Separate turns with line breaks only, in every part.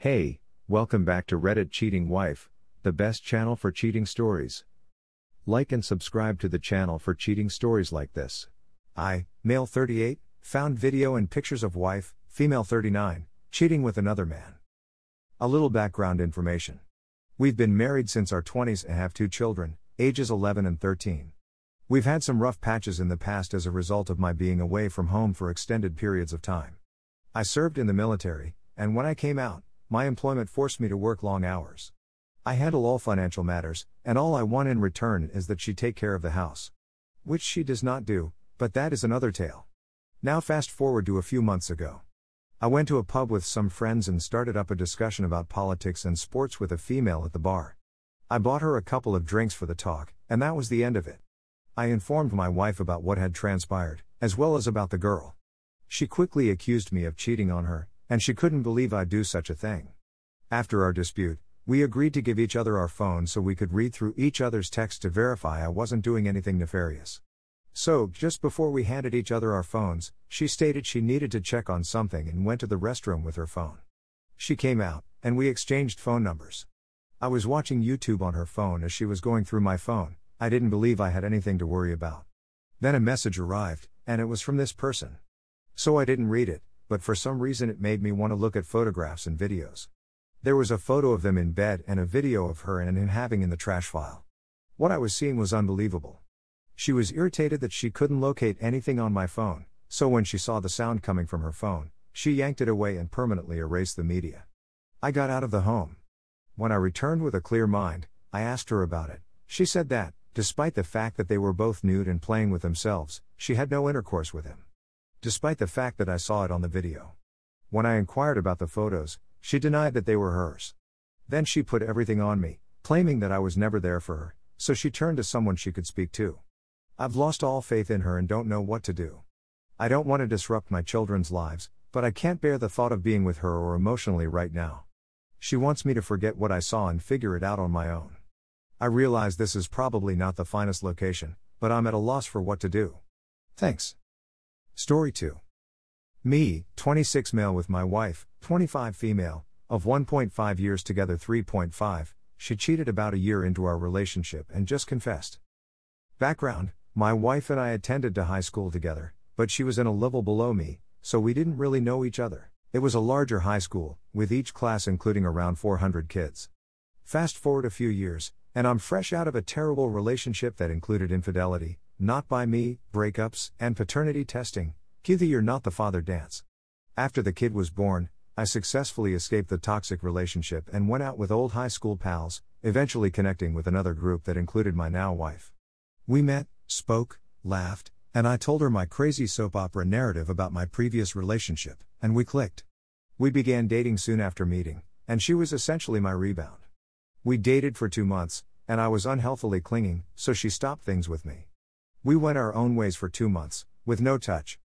Hey, welcome back to Reddit Cheating Wife, the best channel for cheating stories. Like and subscribe to the channel for cheating stories like this. I, male 38, found video and pictures of wife, female 39, cheating with another man. A little background information. We've been married since our 20s and have 2 children, ages 11 and 13. We've had some rough patches in the past as a result of my being away from home for extended periods of time. I served in the military, and when I came out, my employment forced me to work long hours. I handle all financial matters, and all I want in return is that she take care of the house. Which she does not do, but that is another tale. Now fast forward to a few months ago. I went to a pub with some friends and started up a discussion about politics and sports with a female at the bar. I bought her a couple of drinks for the talk, and that was the end of it. I informed my wife about what had transpired, as well as about the girl. She quickly accused me of cheating on her, and she couldn't believe I'd do such a thing. After our dispute, we agreed to give each other our phones so we could read through each other's texts to verify I wasn't doing anything nefarious. So, just before we handed each other our phones, she stated she needed to check on something and went to the restroom with her phone. She came out, and we exchanged phone numbers. I was watching YouTube on her phone as she was going through my phone. I didn't believe I had anything to worry about. Then a message arrived, and it was from this person. So I didn't read it, but for some reason it made me want to look at photographs and videos. There was a photo of them in bed and a video of her and him having in the trash file. What I was seeing was unbelievable. She was irritated that she couldn't locate anything on my phone, so when she saw the sound coming from her phone, she yanked it away and permanently erased the media. I got out of the home. When I returned with a clear mind, I asked her about it. She said that, despite the fact that they were both nude and playing with themselves, she had no intercourse with him. Despite the fact that I saw it on the video. When I inquired about the photos, she denied that they were hers. Then she put everything on me, claiming that I was never there for her, so she turned to someone she could speak to. I've lost all faith in her and don't know what to do. I don't want to disrupt my children's lives, but I can't bear the thought of being with her or emotionally right now. She wants me to forget what I saw and figure it out on my own. I realize this is probably not the finest location, but I'm at a loss for what to do. Thanks. Story 2. Me, 26 male with my wife, 25 female, of 1.5 years together 3.5, she cheated about a year into our relationship and just confessed. Background, my wife and I attended to high school together, but she was in a level below me, so we didn't really know each other. It was a larger high school, with each class including around 400 kids. Fast forward a few years, and I'm fresh out of a terrible relationship that included infidelity, not by me, breakups, and paternity testing. Cue the "you're not the father" dance. After the kid was born, I successfully escaped the toxic relationship and went out with old high school pals, eventually connecting with another group that included my now wife. We met, spoke, laughed, and I told her my crazy soap opera narrative about my previous relationship, and we clicked. We began dating soon after meeting, and she was essentially my rebound. We dated for 2 months, and I was unhealthily clinging, so she stopped things with me. We went our own ways for 2 months, with no touch.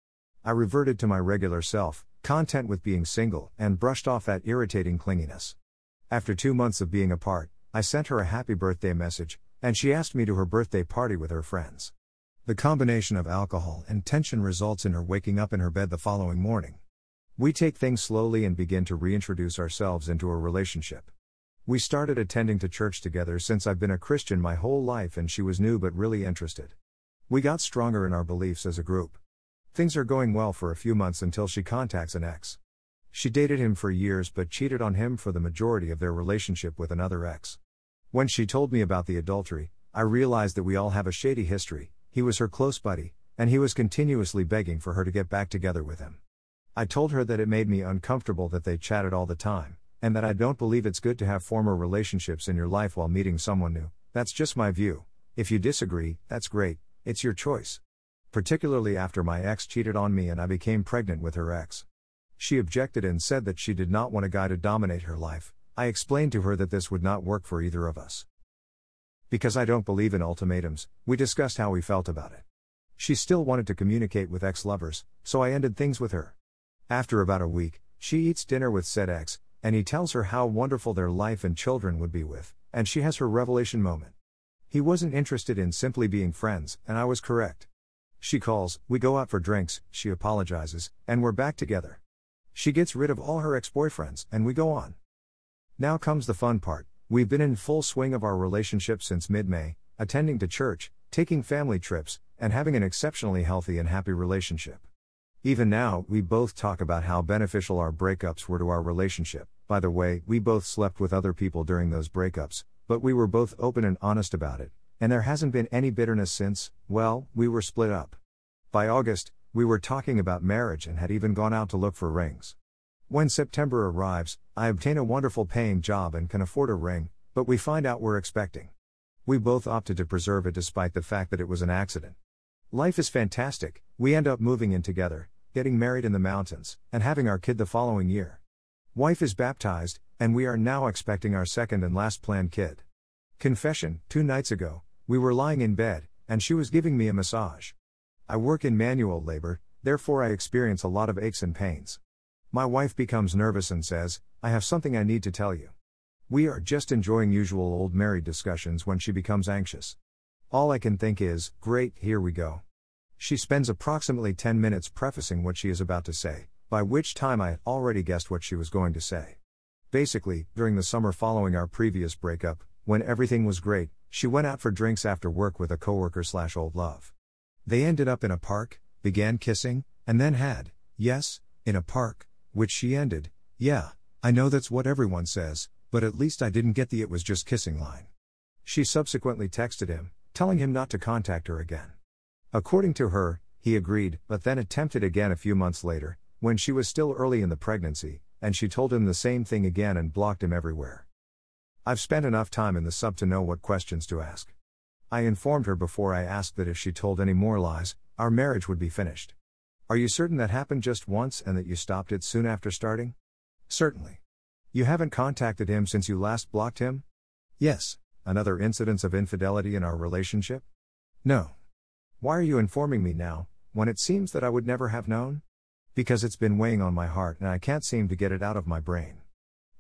I reverted to my regular self, content with being single, and brushed off that irritating clinginess. After 2 months of being apart, I sent her a happy birthday message, and she asked me to her birthday party with her friends. The combination of alcohol and tension results in her waking up in her bed the following morning. We take things slowly and begin to reintroduce ourselves into a relationship. We started attending to church together since I've been a Christian my whole life and she was new but really interested. We got stronger in our beliefs as a group. Things are going well for a few months until she contacts an ex. She dated him for years but cheated on him for the majority of their relationship with another ex. When she told me about the adultery, I realized that we all have a shady history. He was her close buddy, and he was continuously begging for her to get back together with him. I told her that it made me uncomfortable that they chatted all the time, and that I don't believe it's good to have former relationships in your life while meeting someone new. That's just my view. If you disagree, that's great, it's your choice. Particularly after my ex cheated on me and I became pregnant with her ex. She objected and said that she did not want a guy to dominate her life. I explained to her that this would not work for either of us. Because I don't believe in ultimatums, we discussed how we felt about it. She still wanted to communicate with ex-lovers, so I ended things with her. After about a week, she eats dinner with said ex, and he tells her how wonderful their life and children would be with, and she has her revelation moment. He wasn't interested in simply being friends, and I was correct. She calls, we go out for drinks, she apologizes, and we're back together. She gets rid of all her ex-boyfriends, and we go on. Now comes the fun part. We've been in full swing of our relationship since mid-May, attending to church, taking family trips, and having an exceptionally healthy and happy relationship. Even now, we both talk about how beneficial our breakups were to our relationship. By the way, we both slept with other people during those breakups, but we were both open and honest about it, and there hasn't been any bitterness since, well, we were split up. By August, we were talking about marriage and had even gone out to look for rings. When September arrives, I obtain a wonderful paying job and can afford a ring, but we find out we're expecting. We both opted to preserve it despite the fact that it was an accident. Life is fantastic, we end up moving in together, getting married in the mountains, and having our kid the following year. Wife is baptized, and we are now expecting our second and last planned kid. Confession: 2 nights ago, we were lying in bed, and she was giving me a massage. I work in manual labor, therefore I experience a lot of aches and pains. My wife becomes nervous and says, "I have something I need to tell you." We are just enjoying usual old married discussions when she becomes anxious. All I can think is, great, here we go. She spends approximately 10 minutes prefacing what she is about to say, by which time I had already guessed what she was going to say. Basically, during the summer following our previous breakup, when everything was great, she went out for drinks after work with a coworker/old love. They ended up in a park, began kissing, and then had, yes, in a park, which she ended, "Yeah, I know that's what everyone says, but at least I didn't get the 'it was just kissing' line." She subsequently texted him, telling him not to contact her again. According to her, he agreed, but then attempted again a few months later, when she was still early in the pregnancy, and she told him the same thing again and blocked him everywhere. I've spent enough time in the sub to know what questions to ask. I informed her before I asked that if she told any more lies, our marriage would be finished. Are you certain that happened just once and that you stopped it soon after starting? Certainly. You haven't contacted him since you last blocked him? Yes. Another incidence of infidelity in our relationship? No. Why are you informing me now, when it seems that I would never have known? Because it's been weighing on my heart and I can't seem to get it out of my brain.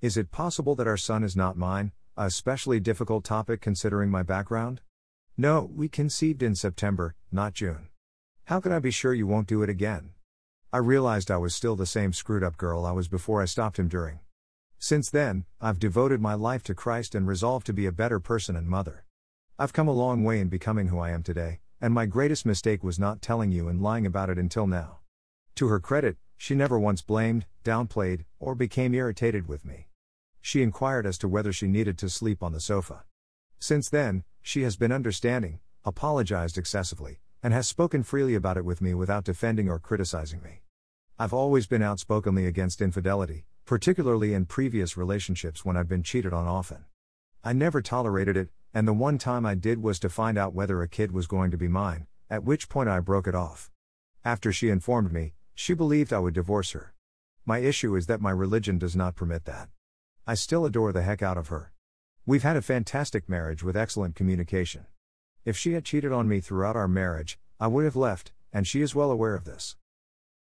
Is it possible that our son is not mine, a especially difficult topic considering my background? No, we conceived in September, not June. How can I be sure you won't do it again? I realized I was still the same screwed up girl I was before I stopped him during. Since then, I've devoted my life to Christ and resolved to be a better person and mother. I've come a long way in becoming who I am today, and my greatest mistake was not telling you and lying about it until now. To her credit, she never once blamed, downplayed, or became irritated with me. She inquired as to whether she needed to sleep on the sofa. Since then, she has been understanding, apologized excessively, and has spoken freely about it with me without defending or criticizing me. I've always been outspokenly against infidelity, particularly in previous relationships when I've been cheated on often. I never tolerated it, and the one time I did was to find out whether a kid was going to be mine, at which point I broke it off. After she informed me, she believed I would divorce her. My issue is that my religion does not permit that. I still adore the heck out of her. We've had a fantastic marriage with excellent communication. If she had cheated on me throughout our marriage, I would have left, and she is well aware of this.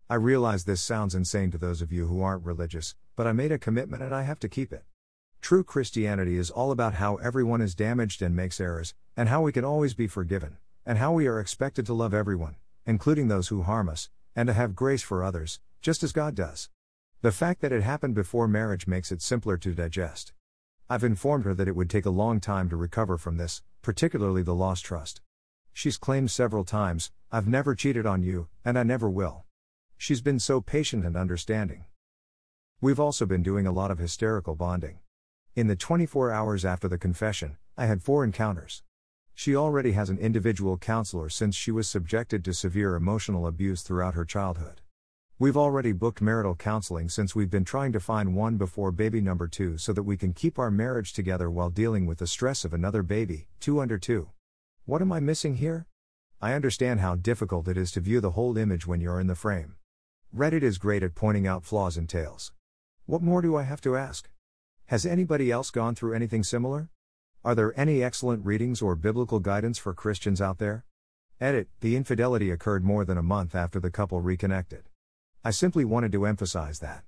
I realize this sounds insane to those of you who aren't religious, but I made a commitment and I have to keep it. True Christianity is all about how everyone is damaged and makes errors, and how we can always be forgiven, and how we are expected to love everyone, including those who harm us, and to have grace for others, just as God does. The fact that it happened before marriage makes it simpler to digest. I've informed her that it would take a long time to recover from this, particularly the lost trust. She's claimed several times, "I've never cheated on you, and I never will." She's been so patient and understanding. We've also been doing a lot of hysterical bonding. In the 24 hours after the confession, I had 4 encounters. She already has an individual counselor since she was subjected to severe emotional abuse throughout her childhood. We've already booked marital counseling since we've been trying to find one before baby number 2 so that we can keep our marriage together while dealing with the stress of another baby, 2 under 2. What am I missing here? I understand how difficult it is to view the whole image when you're in the frame. Reddit is great at pointing out flaws in tales. What more do I have to ask? Has anybody else gone through anything similar? Are there any excellent readings or biblical guidance for Christians out there? Edit: the infidelity occurred more than a month after the couple reconnected. I simply wanted to emphasize that